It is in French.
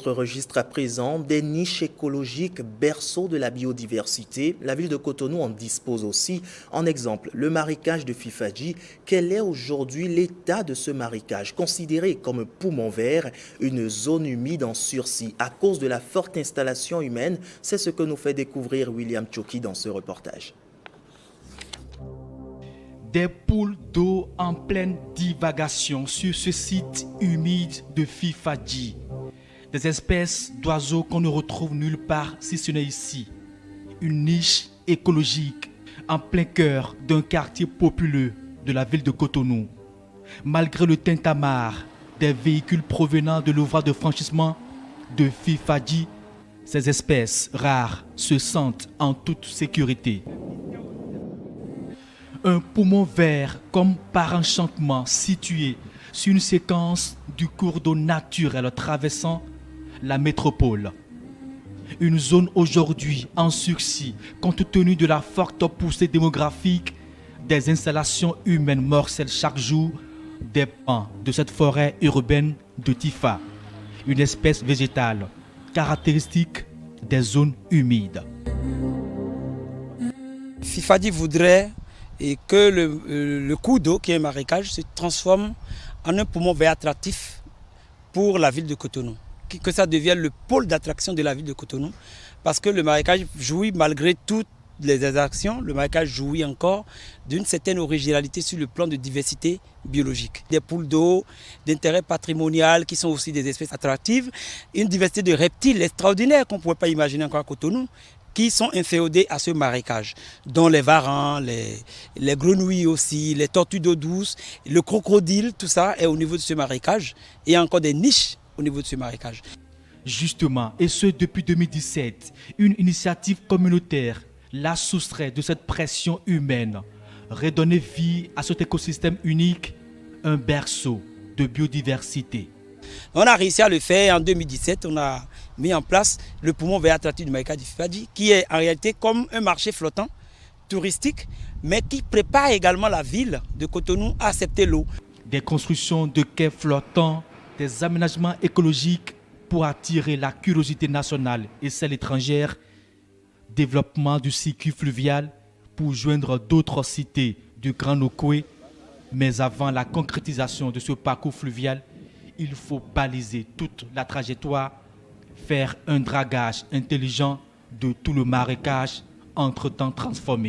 autre registre à présent, des niches écologiques, berceau de la biodiversité. La ville de Cotonou en dispose aussi. En exemple, le marécage de Fifadji. Quel est aujourd'hui l'état de ce marécage, considéré comme poumon vert, une zone humide en sursis à cause de la forte installation humaine? C'est ce que nous fait découvrir William Choki dans ce reportage. Des poules d'eau en pleine divagation sur ce site humide de Fifadji. Des espèces d'oiseaux qu'on ne retrouve nulle part si ce n'est ici. Une niche écologique en plein cœur d'un quartier populeux de la ville de Cotonou. Malgré le tintamarre des véhicules provenant de l'ouvrage de franchissement de Fifadji, ces espèces rares se sentent en toute sécurité. Un poumon vert comme par enchantement situé sur une séquence du cours d'eau naturel traversant la métropole. Une zone aujourd'hui en sursis compte tenu de la forte poussée démographique des installations humaines morcellent chaque jour des pans de cette forêt urbaine de Tifa, une espèce végétale caractéristique des zones humides. Fifadji voudrait que le cours d'eau, qui est un marécage, se transforme en un poumon vert attractif pour la ville de Cotonou. Que ça devienne le pôle d'attraction de la ville de Cotonou, parce que le marécage jouit, malgré toutes les actions, le marécage jouit encore d'une certaine originalité sur le plan de diversité biologique. Des poules d'eau d'intérêt patrimonial qui sont aussi des espèces attractives, une diversité de reptiles extraordinaires qu'on ne pouvait pas imaginer encore à Cotonou, qui sont inféodés à ce marécage, dont les varans, les grenouilles aussi, les tortues d'eau douce, le crocodile, tout ça est au niveau de ce marécage. Et il y a encore des niches au niveau de ce marécage. Justement, et ce depuis 2017, une initiative communautaire l'a soustrait de cette pression humaine, redonner vie à cet écosystème unique, un berceau de biodiversité. On a réussi à le faire en 2017, on a mis en place le poumon vert attractif du marécage de Fifadji, qui est en réalité comme un marché flottant, touristique, mais qui prépare également la ville de Cotonou à accepter l'eau. Des constructions de quais flottants, des aménagements écologiques pour attirer la curiosité nationale et celle étrangère, développement du circuit fluvial pour joindre d'autres cités du Grand Nokoué. Mais avant la concrétisation de ce parcours fluvial, il faut baliser toute la trajectoire, faire un dragage intelligent de tout le marécage entre-temps transformé.